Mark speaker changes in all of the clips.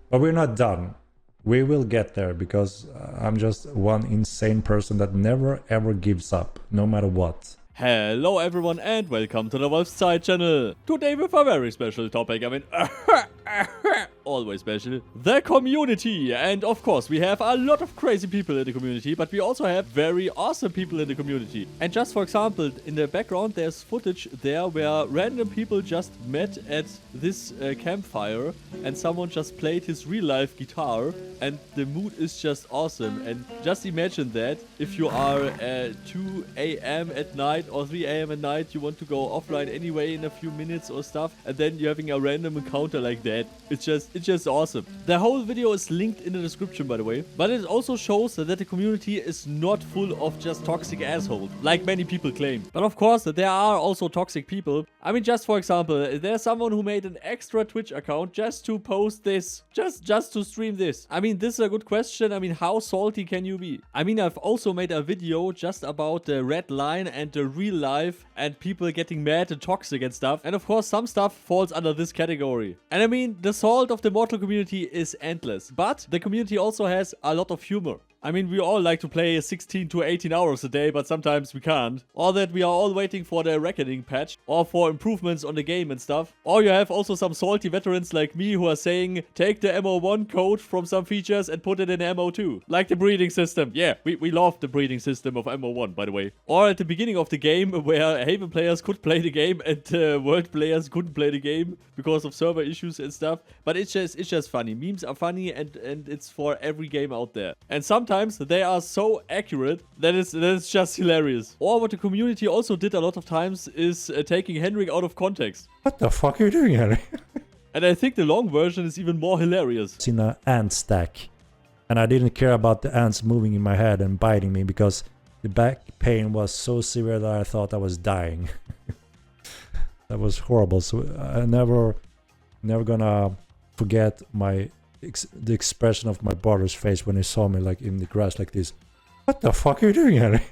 Speaker 1: But we're not done. We will get there because I'm just one insane person that never ever gives up, no matter what.
Speaker 2: Hello everyone and welcome to the Wolfszeit channel. Today with a very special topic, always special, the community. And of course we have a lot of crazy people in the community, but we also have very awesome people in the community. And just for example, in the background there's footage there where random people just met at this campfire and someone just played his real life guitar and the mood is just awesome. And just imagine that if you are at 2 AM at night or 3 AM at night, you want to go offline anyway in a few minutes or stuff, and then you're having a random encounter like that. It's just awesome. The whole video is linked in the description, by the way, but it also shows that the community is not full of just toxic assholes, like many people claim. But of course, there are also toxic people. I mean, just for example, there's someone who made an extra Twitch account just to post this, just to stream this. I mean, this is a good question. I mean, how salty can you be? I mean, I've also made a video just about the red line and the real life and people getting mad and toxic and stuff. And of course, some stuff falls under this category. And I mean, the salt of the Mortal community is endless, but the community also has a lot of humor. I mean, we all like to play 16 to 18 hours a day, but sometimes we can't. Or that we are all waiting for the reckoning patch, or for improvements on the game and stuff. Or you have also some salty veterans like me who are saying, take the MO1 code from some features and put it in MO2. Like the breeding system. Yeah, we love the breeding system of MO1, by the way. Or at the beginning of the game, where Haven players could play the game and World players couldn't play the game because of server issues and stuff. But it's just funny. Memes are funny and it's for every game out there. And sometimes they are so accurate that it's just hilarious. Or what the community also did a lot of times is taking Henrik out of context.
Speaker 1: What the fuck are you doing, Henrik?
Speaker 2: And I think the long version is even more hilarious.
Speaker 1: It's in an ant stack. And I didn't care about the ants moving in my head and biting me because the back pain was so severe that I thought I was dying. That was horrible. So I never gonna forget the expression of my brother's face when he saw me like in the grass like this. What the fuck are you doing, Henry?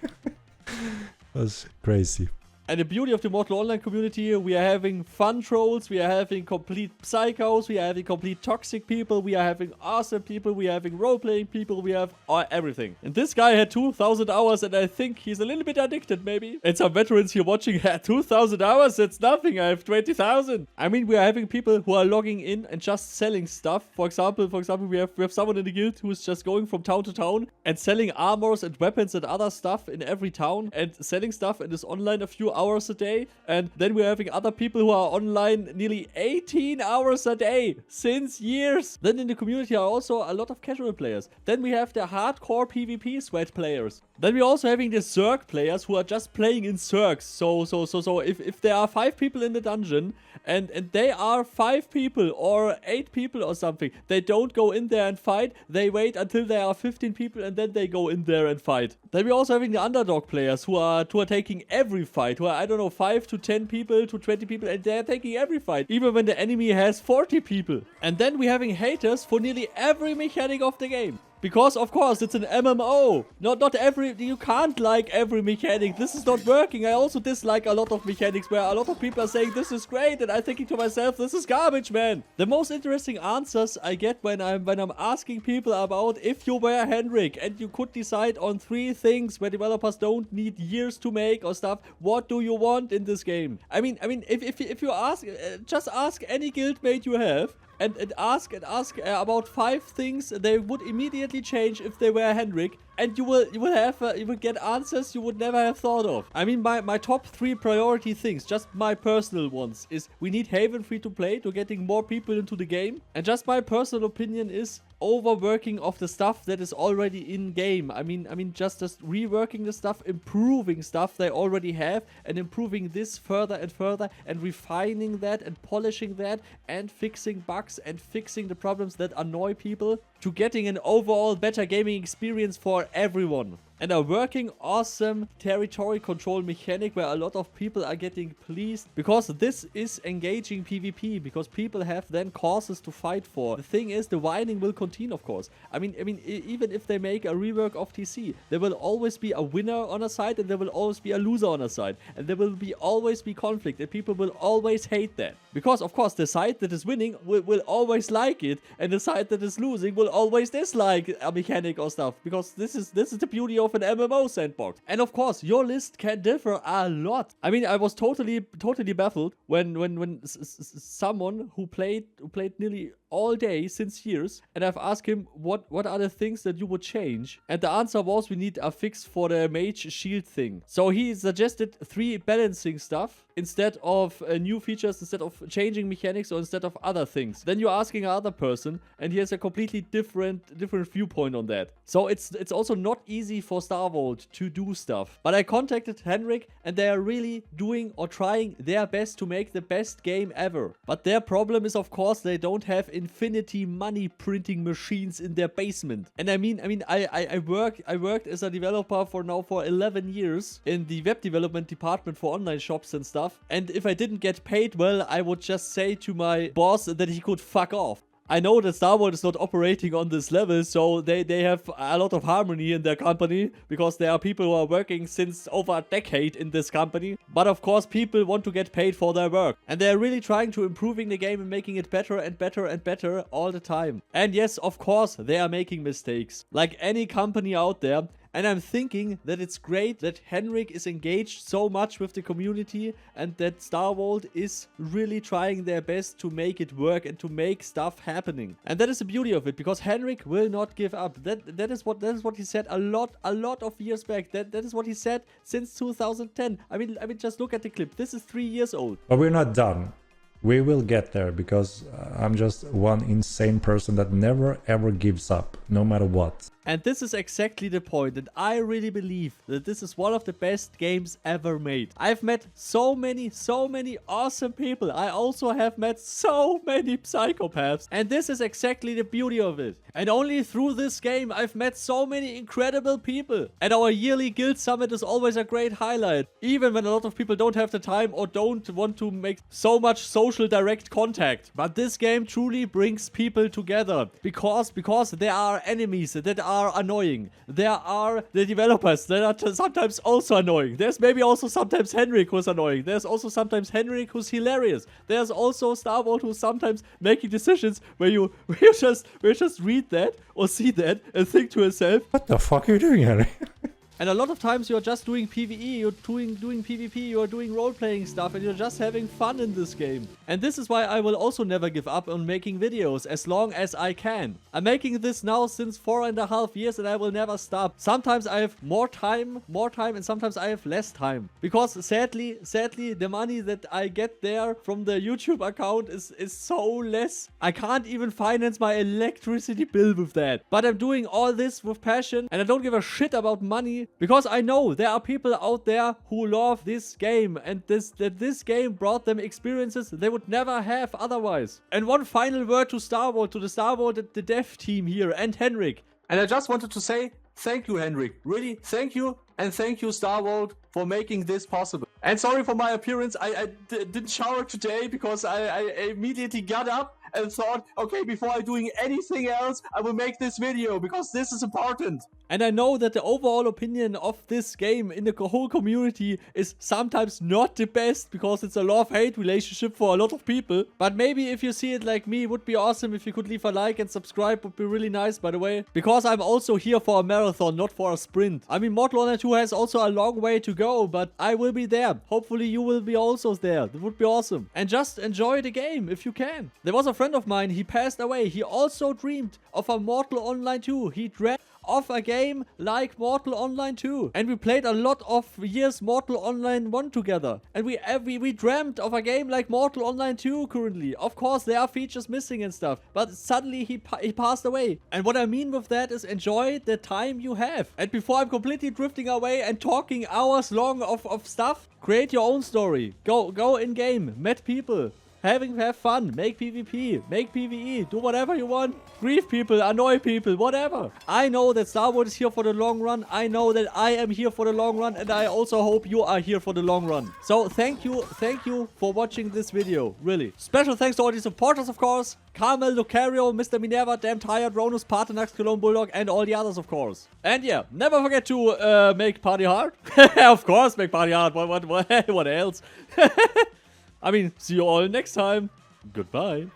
Speaker 1: That's crazy.
Speaker 2: And the beauty of the Mortal Online community, we are having fun trolls, we are having complete psychos, we are having complete toxic people, we are having awesome people, we are having role-playing people, we have everything. And this guy had 2,000 hours and I think he's a little bit addicted maybe. And some veterans here watching had 2,000 hours, that's nothing, I have 20,000. I mean, we are having people who are logging in and just selling stuff. For example, we have someone in the guild who is just going from town to town and selling armors and weapons and other stuff in every town and selling stuff and is online a few hours a day. And then we're having other people who are online nearly 18 hours a day since years. Then in the community are also a lot of casual players. Then we have the hardcore PvP sweat players. Then we're also having the Zerg players who are just playing in Zergs. So if there are 5 people in the dungeon and they are 5 people or 8 people or something, they don't go in there and fight. They wait until there are 15 people and then they go in there and fight. Then we're also having the underdog players who are taking every fight, who are, I don't know, 5 to 10 people to 20 people, and they're taking every fight, even when the enemy has 40 people. And then we're having haters for nearly every mechanic of the game. Because, of course, it's an MMO. Not every... You can't like every mechanic. This is not working. I also dislike a lot of mechanics where a lot of people are saying, this is great. And I'm thinking to myself, this is garbage, man. The most interesting answers I get when I'm asking people about if you were Henrik and you could decide on 3 things where developers don't need years to make or stuff, what do you want in this game? I mean, if you ask... just ask any guildmate you have. And ask about 5 things they would immediately change if they were Henrik, and you will get answers you would never have thought of. I mean, my top 3 priority things, just my personal ones, is we need Haven free to play to getting more people into the game, and just my personal opinion is overworking of the stuff that is already in game. I mean just reworking the stuff, improving stuff they already have, and improving this further and further, and refining that and polishing that, and fixing bugs and fixing the problems that annoy people, to getting an overall better gaming experience for everyone. and a working awesome territory control mechanic where a lot of people are getting pleased, because this is engaging PvP, because people have then causes to fight for. The thing is, the whining will continue, of course. I mean, even if they make a rework of TC, there will always be a winner on a side and there will always be a loser on a side, and there will always be conflict, and people will always hate that, because of course the side that is winning will always like it, and the side that is losing will always dislike a mechanic or stuff, because this is the beauty of an MMO sandbox. And of course your list can differ a lot. I mean, I was totally baffled when someone who played nearly all day since years, and I've asked him what are the things that you would change, and the answer was we need a fix for the mage shield thing. So he suggested 3 balancing stuff instead of new features, instead of changing mechanics, or instead of other things. Then you're asking another person and he has a completely different viewpoint on that. So it's also not easy for StarVault to do stuff. But I contacted Henrik, and they are really doing or trying their best to make the best game ever. But their problem is, of course, they don't have infinity money printing machines in their basement. And I worked as a developer for 11 years in the web development department for online shops and stuff. And if I didn't get paid well, I would just say to my boss that he could fuck off. I know that StarVault is not operating on this level, so they have a lot of harmony in their company, because there are people who are working since over a decade in this company. But of course, people want to get paid for their work, and they're really trying to improving the game and making it better and better and better all the time. And yes, of course, they are making mistakes, like any company out there. And I'm thinking that it's great that Henrik is engaged so much with the community, and that StarVault is really trying their best to make it work and to make stuff happening. And that is the beauty of it, because Henrik will not give up. That is what he said a lot of years back. That is what he said since 2010. I mean, just look at the clip. This is 3 years old.
Speaker 1: But we're not done. We will get there, because I'm just one insane person that never ever gives up, no matter what.
Speaker 2: And this is exactly the point, and I really believe that this is one of the best games ever made. I've met so many awesome people. I also have met so many psychopaths, and this is exactly the beauty of it. And only through this game I've met so many incredible people. And our yearly guild summit is always a great highlight, even when a lot of people don't have the time or don't want to make so much social direct contact. But this game truly brings people together, because there are enemies that are annoying. There are the developers that are sometimes also annoying. There's maybe also sometimes Henrik who's annoying. There's also sometimes Henrik who's hilarious. There's also StarVault who's sometimes making decisions where you just read that or see that and think to yourself,
Speaker 1: what the fuck are you doing, Henrik?
Speaker 2: And a lot of times you're just doing PvE, you're doing PvP, you're doing role-playing stuff, and you're just having fun in this game. And this is why I will also never give up on making videos as long as I can. I'm making this now since 4.5 years, and I will never stop. Sometimes I have more time, and sometimes I have less time. Because sadly, the money that I get there from the YouTube account is so less. I can't even finance my electricity bill with that. But I'm doing all this with passion, and I don't give a shit about money, because I know there are people out there who love this game, and that this game brought them experiences they would never have otherwise. And one final word to StarVault, to the StarVault, the dev team here, and Henrik. And I just wanted to say thank you, Henrik. Really, thank you, and thank you, StarVault, for making this possible. And sorry for my appearance. I didn't shower today because I immediately got up and thought, okay, before I'm doing anything else, I will make this video because this is important. And I know that the overall opinion of this game in the whole community is sometimes not the best, because it's a love-hate relationship for a lot of people. But maybe if you see it like me, it would be awesome if you could leave a like and subscribe. Would be really nice, by the way. Because I'm also here for a marathon, not for a sprint. I mean, Mortal Online 2 has also a long way to go, but I will be there. Hopefully you will be also there. That would be awesome. And just enjoy the game if you can. There was a friend of mine, he passed away. He also dreamed of a Mortal Online 2. He dreamt of a game like Mortal Online 2. And we played a lot of years Mortal Online 1 together. And we dreamt of a game like Mortal Online 2 currently. Of course, there are features missing and stuff. But suddenly he passed away. And what I mean with that is enjoy the time you have. And before I'm completely drifting away and talking hours long of stuff, create your own story. Go in game, met people. have fun, make PvP, make PvE, do whatever you want, grieve people, annoy people, whatever. I know that StarVault is here for the long run. I know that I am here for the long run, and I also hope you are here for the long run. So thank you for watching this video, really. Special thanks to all the supporters, of course. Carmel, Lucario, Mr. Minerva, Damn Tired, Ronus, Paternax, Cologne Bulldog, and all the others, of course. And yeah, never forget to make party hard. Of course, make party hard. What else? I mean, see you all next time. Goodbye.